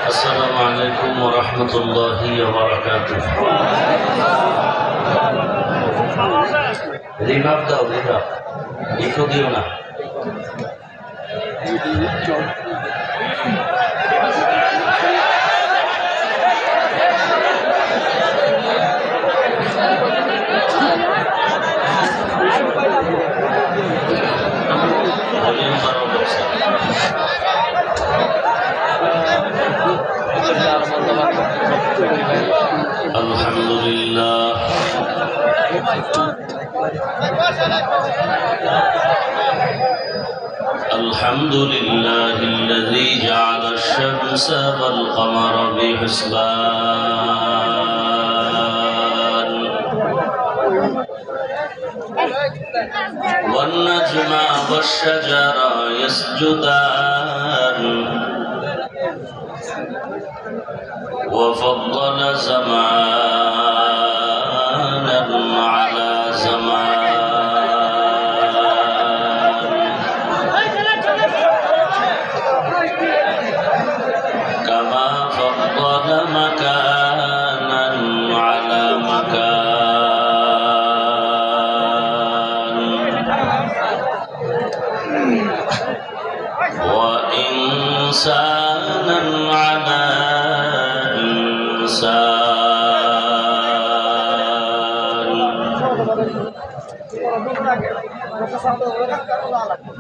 Assalamualaikum warahmatullahi wabarakatuh. Rinab dao, rinab. Iko diyo na. Alhamdulillah. Alhamdulillahilladzi ja'ala asy-syamsa wal qamara bihusban wan najma wash-shajara yasjudan wa faddala zamanan ala zaman kama faddala makanan ala makan wa insanan ala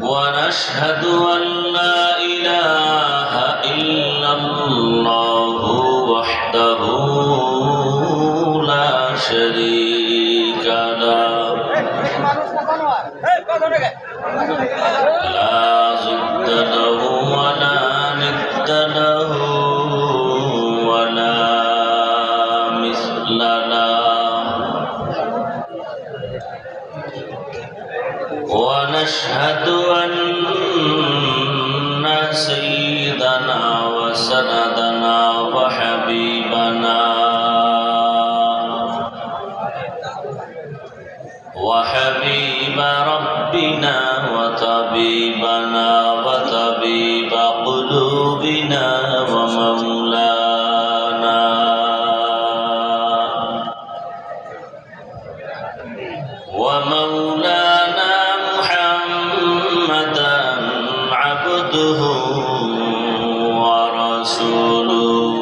ونشهد أن لا إله إلا الله وحده لا شريك له لا ضد له ولا ند له ولا مثل له ونشهد أن سيدنا وسندنا وحبيبنا وحبيب ربنا وطبيبنا وطبيب قلوبنا ومولانا محمدا عبده ورسوله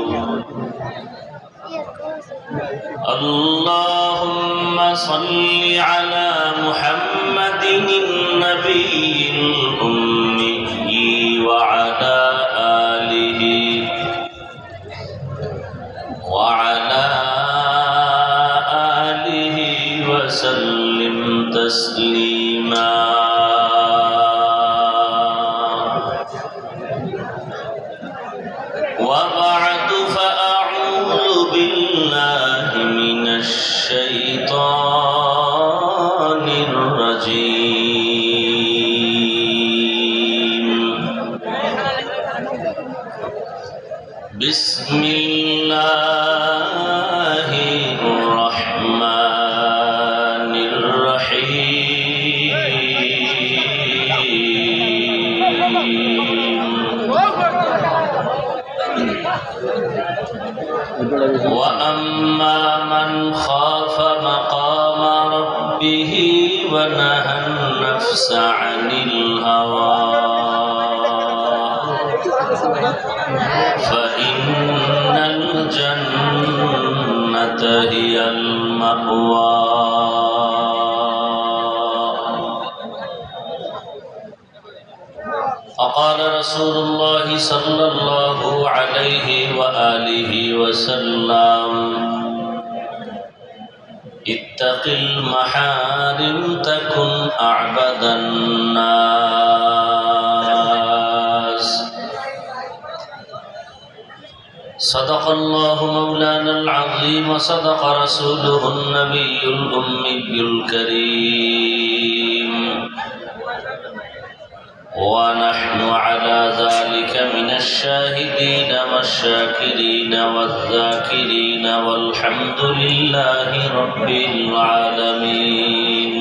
اللهم صل على محمد النبي الأمي وعلى آله وسلم تسليما وبعد فأعوذ بالله من الشيطان الرجيم بسم الله الرحمن الرحيم وأما من خاف مقام ربه ونهى النفس عن الهوى فإن الجنة هي المأوى فقال رسول الله صلى الله عليه وآله وسلم اتق المحارم تكن أعبد الناس صدق الله مولانا العظيم وصدق رسوله النبي الأمي الكريم ونحن على ذلك من الشاهدين والشاكرين والذاكرين والحمد لله رب العالمين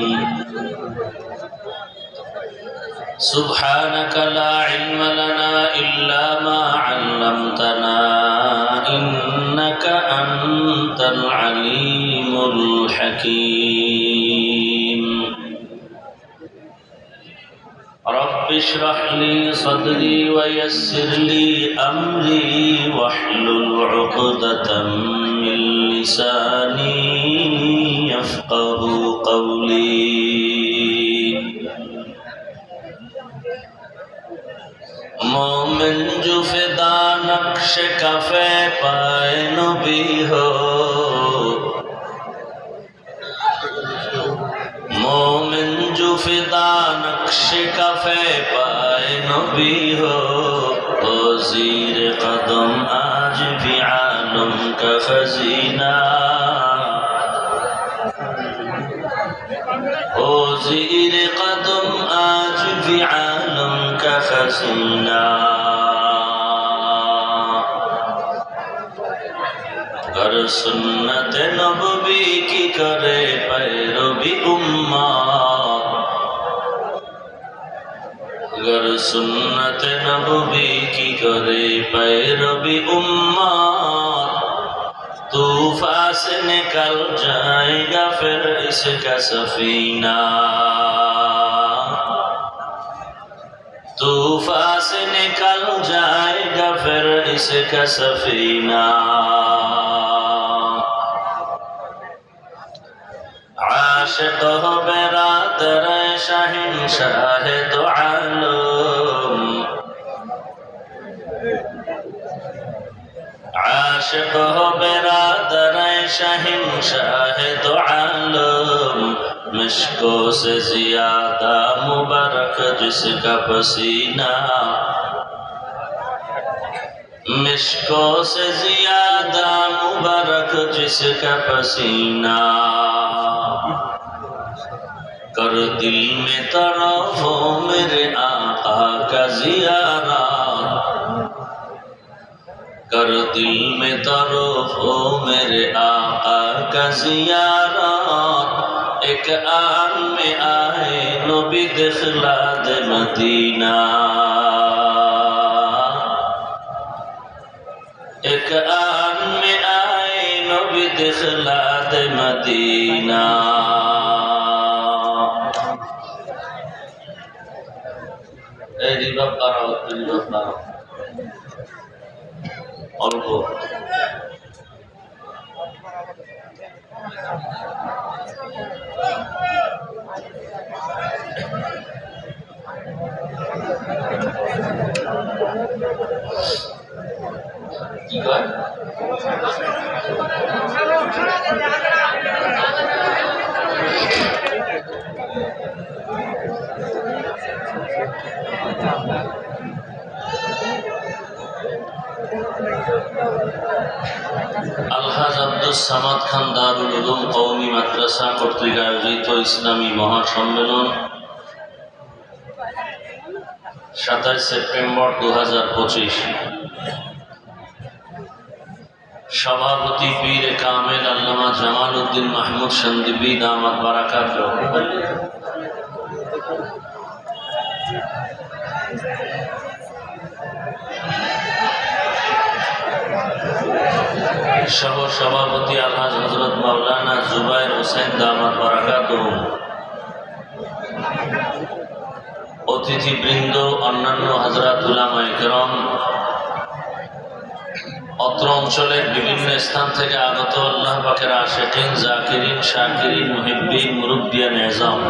سبحانك لا علم لنا إلا ما علمتنا إنك أنت العليم الحكيم رب اشرح لي صدري ويسر لي أمري واحلل عقدة من لساني يفقه قولي मोमिन जो फिदा नक्श कफे पाए नबी हो मोमिन जो फिदा नक्श कफे पाए नबी हो ओ ज़ीर कदम आज भी आलम का खजीना ओ ज़ीर कदम आज भी आलम का खजीना कर सुन्नत नबवी की करे पैरवी उम्मा गर सुन्नत नबवी की करे पैरवी उम्मा तूफा से निकल जाएगा फिर इसका सफीना तूफा से निकल जाएगा फिर इसका सफीना आशिक हो बेरादर शहंशाह दो आलम आशिक हो बेरादर शहंशाह दो आलम मिश्को से ज्यादा मुबारक जिसका पसीना मिश्को से ज्यादा मुबारक जिसका पसीना कर दिल में तरफ हो मेरे आका का ज़ियारत कर दिल में तरफ हो मेरे आका का ज़ियारत एक आन में आए नबी दिखला दे मदीना एक आन में आए नबी दिखला दे मदीना रिबाब बाराओ অল্প কি কয় আলহাজ আব্দুস সামাদ খান দারুল উলুম কওমি মাদ্রাসা কর্তৃক আয়োজিত ইসলামী মহাসম্মেলন 27 সেপ্টেম্বর 2025 সভাপতি পীর কামেল আল্লামা জামাল উদ্দিন মাহমুদ সন্দীপী দামাত বারাকাতুহু সহ সভাপতি আলহাজ হযরত মাওলানা জুবায়ের হোসেন দামাত বারাকাতুহু অতিথিবৃন্দ অন্যান্য হযরত উলামায়ে কেরাম অত্র অঞ্চলের বিভিন্ন স্থান থেকে আগত আল্লাহ পাকের আশিকিন জাকিরিন শাকিরিন মুহিব্বিন মুরব্বিয়ান এজাম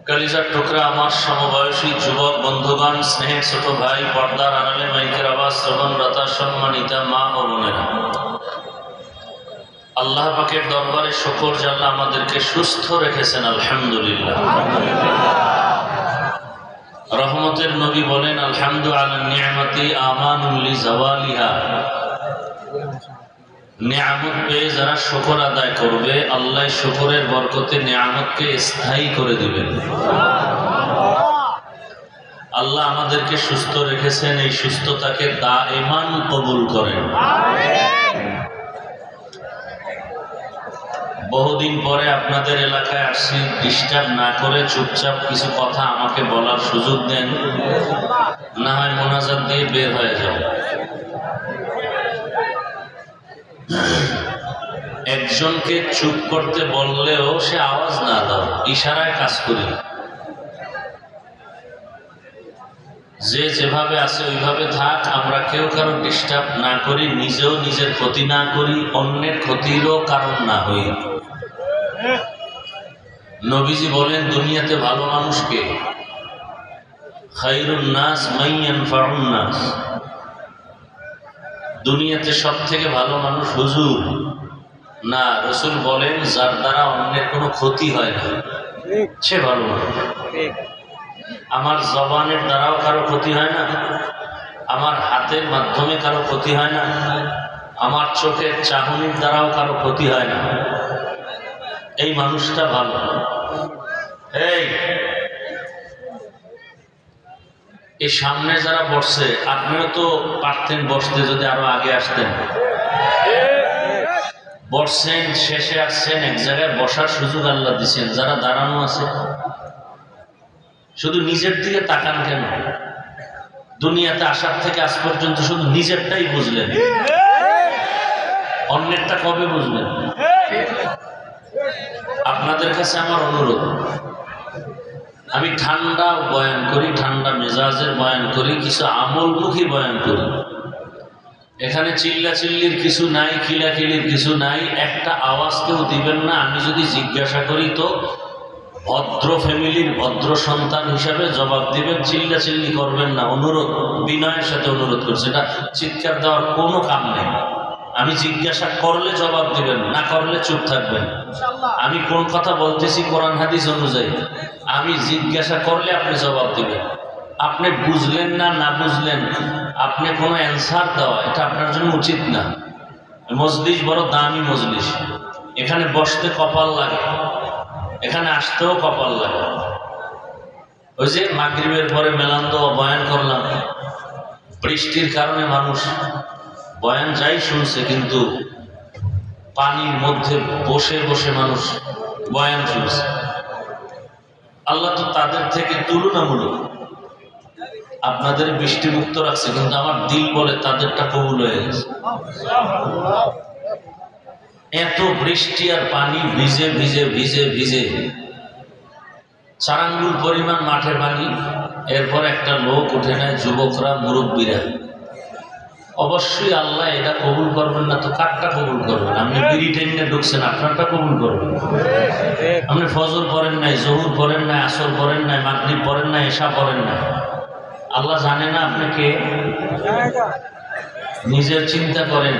कलिजार टुकड़ा आमार समबयसी युवक बंधुगण स्नेहेर छोट भाई पर्दार आड़ाले माइकेर आवाज श्रवणरता सम्मानिता मा ओ बोनेरा आल्लाह पाकेर दरबारे शुक्र जे आल्लाह आमादेरके सुस्थ रेखेछेन आलহামদুলিল্লাহ रहमतेर नबी बोलेन आलহামদু আলা নিয়ামতি আমানুল লিজাওয়ালিহা নিয়ামত পেয়ে যারা শুকর আদায় করবে, আল্লাহ শুকরের বরকতে নিয়ামতকে স্থায়ী করে দিবেন। আল্লাহ আমাদেরকে সুস্থ রেখেছেন, এই সুস্থতাকে দাইমান কবুল করেন। বহুদিন পরে আপনাদের এলাকায় আসছি, ডিস্টার্ব না করে চুপচাপ কিছু কথা আমাকে বলার সুযোগ দেন, না হয় মোনাজাত দিয়ে বের হয়ে যাও। একজনকে চুপ করতে বললেও সে আওয়াজ না দাও, ইশারায় কাজ করি। যে যেভাবে আছে ওইভাবে থাক, আমরা কেউ কারো ডিস্টার্ব না করি, নিজেও নিজের ক্ষতি না করি, অন্যের ক্ষতিরও কারণ না হই। নবীজি বলেন, দুনিয়াতে ভালো মানুষকে খায়রুন নাস মান ইয়ানফাউন নাস, দুনিয়াতে সব থেকে ভালো মানুষ হুজুর না, রাসূল বলেন যার দ্বারা অন্যের কোনো ক্ষতি হয় না সে ভালো মানুষ। আমার জবানের দ্বারাও কারো ক্ষতি হয় না, আমার হাতের মাধ্যমে কারো ক্ষতি হয় না, আমার চোখের চাহনির দ্বারাও কারো ক্ষতি হয় না, এই মানুষটা ভালো। এই সামনে যারা বসছে, আপনিও তো পারতেন বসতে যদি আরো আগে আসতেন। বসছেন, শেষে আসছেন, এক জায়গায় বসার সুযোগ আল্লাহ দিচ্ছেন। যারা দাঁড়ানো আছে শুধু নিজের দিকে তাকান কেন? দুনিয়াতে আসার থেকে আজ পর্যন্ত শুধু নিজেরটাই বুঝলেন, অন্যেরটা কবে বুঝবেন? আপনাদের কাছে আমার অনুরোধ, আমি ঠান্ডা বয়ান করি, ঠান্ডা মেজাজের বয়ান করি, কিছু আমলমুখী বয়ান করি। এখানে চিল্লাচিল্লির কিছু নাই, কিলাকিলির কিছু নাই, একটা আওয়াজ কেউ দিবেন না। আমি যদি জিজ্ঞাসা করি তো ভদ্র ফ্যামিলির ভদ্র সন্তান হিসাবে জবাব দিবেন, চিল্লাচিল্লি করবেন না। অনুরোধ, বিনয়ের সাথে অনুরোধ করছে, এটা চিৎকার দেওয়ার কোনো কাম নেই। আমি জিজ্ঞাসা করলে জবাব দিবেন, না করলে চুপ থাকবেন। আমি কোন কথা বলতেছি কোরআন হাদিস অনুযায়ী, আমি জিজ্ঞাসা করলে আপনি জবাব দিবেন। আপনি বুঝলেন না, না বুঝলেন, আপনি কোনো অ্যান্সার দেওয়া এটা আপনার জন্য উচিত না। মজলিস বড় দামি মজলিস, এখানে বসতে কপাল লাগে, এখানে আসতেও কপাল লাগে। ওই যে মাগরিবের পরে মেলান্দ বয়ান করলাম, বৃষ্টির কারণে মানুষ বয়ান যাই শুনছে, কিন্তু পানির মধ্যে বসে বসে মানুষ বয়ান শুনছে। আল্লাহ তো তাদের থেকে তুলনামূলক আপনাদের বৃষ্টি মুক্ত রাখছে, কিন্তু আমার দিল বলে তাদেরটা কবুল হয়ে গেছে। এত বৃষ্টি আর পানি, ভিজে ভিজে ভিজে ভিজে 4 আঙ্গুল পরিমাণ মাঠে পানি। এরপর একটা লোক উঠে নেয়, যুবকরা, মুরব্বীরা। অবশ্যই আল্লাহ এটা কবুল করবেন না তো কারটা কবুল করবেন? আপনি বিড়ি টেনে ঢুকছেন, আপনারটা কবুল করবেন। আপনি ফজর পড়েন নাই, জহুর পড়েন নাই, আসর পড়েন নাই, মাগরিব পড়েন নাই, এশা পড়েন নাই, আল্লাহ জানে না আপনি কে? নিজের চিন্তা করেন।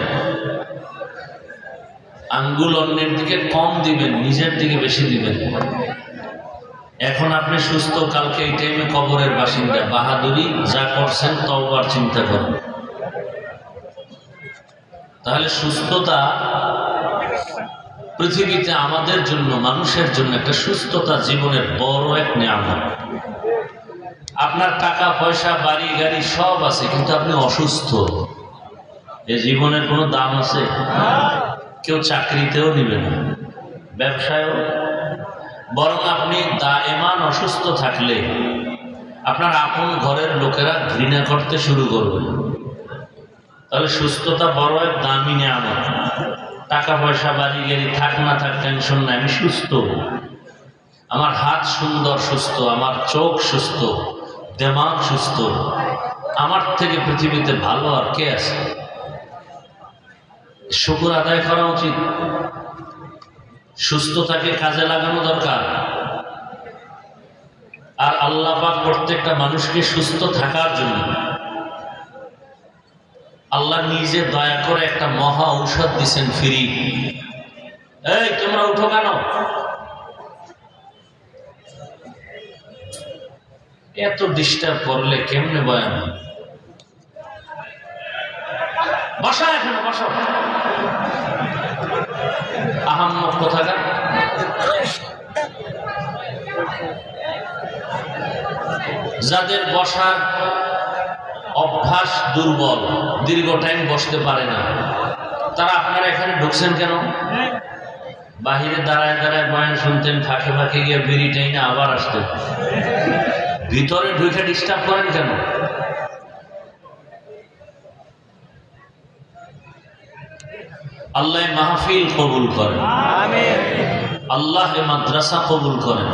আঙ্গুল অন্যের দিকে কম দিবেন, নিজের দিকে বেশি দিবেন। এখন আপনি সুস্থ, কালকে এই টাইমে কবরের বাসিন্দা। বাহাদুরি যা করছেন তওবার চিন্তা করেন। তাহলে সুস্থতা পৃথিবীতে আমাদের জন্য, মানুষের জন্য একটা সুস্থতা জীবনের বড় এক নিয়ামত। আপনার টাকা পয়সা, বাড়ি গাড়ি সব আছে, কিন্তু আপনি অসুস্থ, এই জীবনের কোনো দাম আছে? কেউ চাকরিতেও নিবে না, ব্যবসায়ও। বরং আপনি দায়েমান অসুস্থ থাকলে আপনার আপন ঘরের লোকেরা ঘৃণা করতে শুরু করবে। তাহলে সুস্থতা বড় এক দামি নিয়ামত। টাকা পয়সা, বাড়ি গাড়ি থাক না থাক টেনশন নাই, আমি সুস্থ, আমার হাত সুন্দর সুস্থ, আমার চোখ সুস্থ, দিমাগ সুস্থ, আমার থেকে পৃথিবীতে ভালো আর কে আছে? শুকর আদায় করা উচিত। সুস্থতাকে কাজে লাগানো দরকার। আর আল্লাহ পাক প্রত্যেকটা মানুষকে সুস্থ থাকার জন্য আল্লাহ নিজে দয়া করে একটা মহা ঔষধ দিচ্ছেন ফ্রি। এই তোমরা উঠো কেন? এত ডিস্টার্ব করলে কেমনে বয়ান? বসা, এখানে বসো। কোথাকার। যাদের বসার অভ্যাস দুর্বল, দীর্ঘ টাইম বসতে পারে না, তারা আপনারা এখানে ঢুকছেন কেন? বাহিরে দাঁড়ায় দাঁড়ায় বয়ান শুনতেন, ফাঁকে ফাঁকে গিয়ে বিড়ি টাইনে আবার আসতেন, ভিতরে ঢুকে ডিস্টার্ব করেন কেন? আল্লাহ মাহফিল কবুল করেন, আল্লাহ মাদ্রাসা কবুল করেন,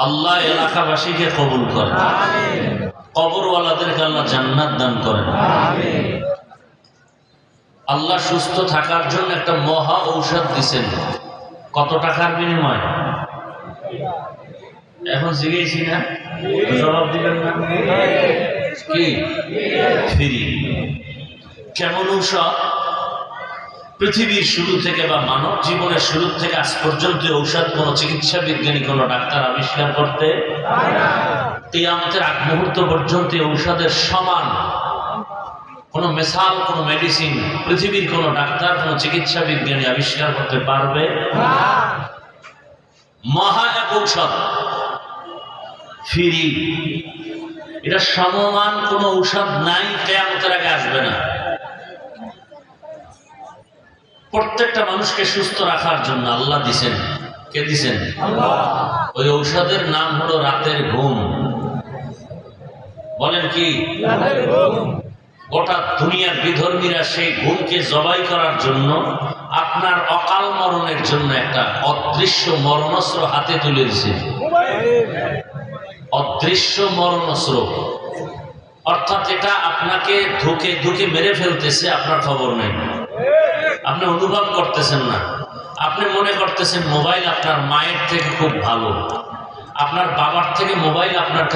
আল্লাহ এলাকাবাসীকে কবুল করেন, কবরওয়ালাদেরকে আল্লাহ জান্নাত দান করেন। আল্লাহ সুস্থ থাকার জন্য একটা মহা ঔষধ দিছেন। কত টাকার বিনিময়? এখন জিজ্ঞেসি না, জবাব দিবেন না কি? ফ্রি। কেমন ঔষধ? পৃথিবীর শুরু থেকে বা মানব জীবনের শুরু থেকে আজ পর্যন্ত ঔষধ কোন চিকিৎসা বিজ্ঞানী, কোন ডাক্তার আবিষ্কার করতে কিয়ামতের আগ মুহূর্ত পর্যন্ত ঔষধের সমান কোন মেসাল, কোন মেডিসিন পৃথিবীর কোন ডাক্তার, কোন চিকিৎসা বিজ্ঞানী আবিষ্কার করতে পারবে না। মহা এক ঔষধ, ফ্রি। এটা সমমান কোন ঔষধ নাই, কিয়ামতের আগে আসবে না। প্রত্যেকটা মানুষকে সুস্থ রাখার জন্য আল্লাহ দিছেন। কে দিছেন? আল্লাহ। ওই ঔষধের নাম হলো রাতের ঘুম। বলেন কি? রাতের ঘুম। গোটা দুনিয়ার বিধর্মীরা সেই ঘুমকে জবাই করার জন্য, আপনার অকাল মরণের জন্য একটা অদৃশ্য মরণাস্ত্র হাতে তুলে দিছে। অদৃশ্য মরণাস্ত্র, অর্থাৎ এটা আপনাকে ধুকে ধুকে মেরে ফেলতেছে, আপনার খবর নেই, আপনি অনুভব করতেছেন না। আপনি মনে করতেছেন মোবাইল আপনার মায়ের থেকে খুব ভালো, আপনার বাবার থেকে মোবাইল আপনার কাছে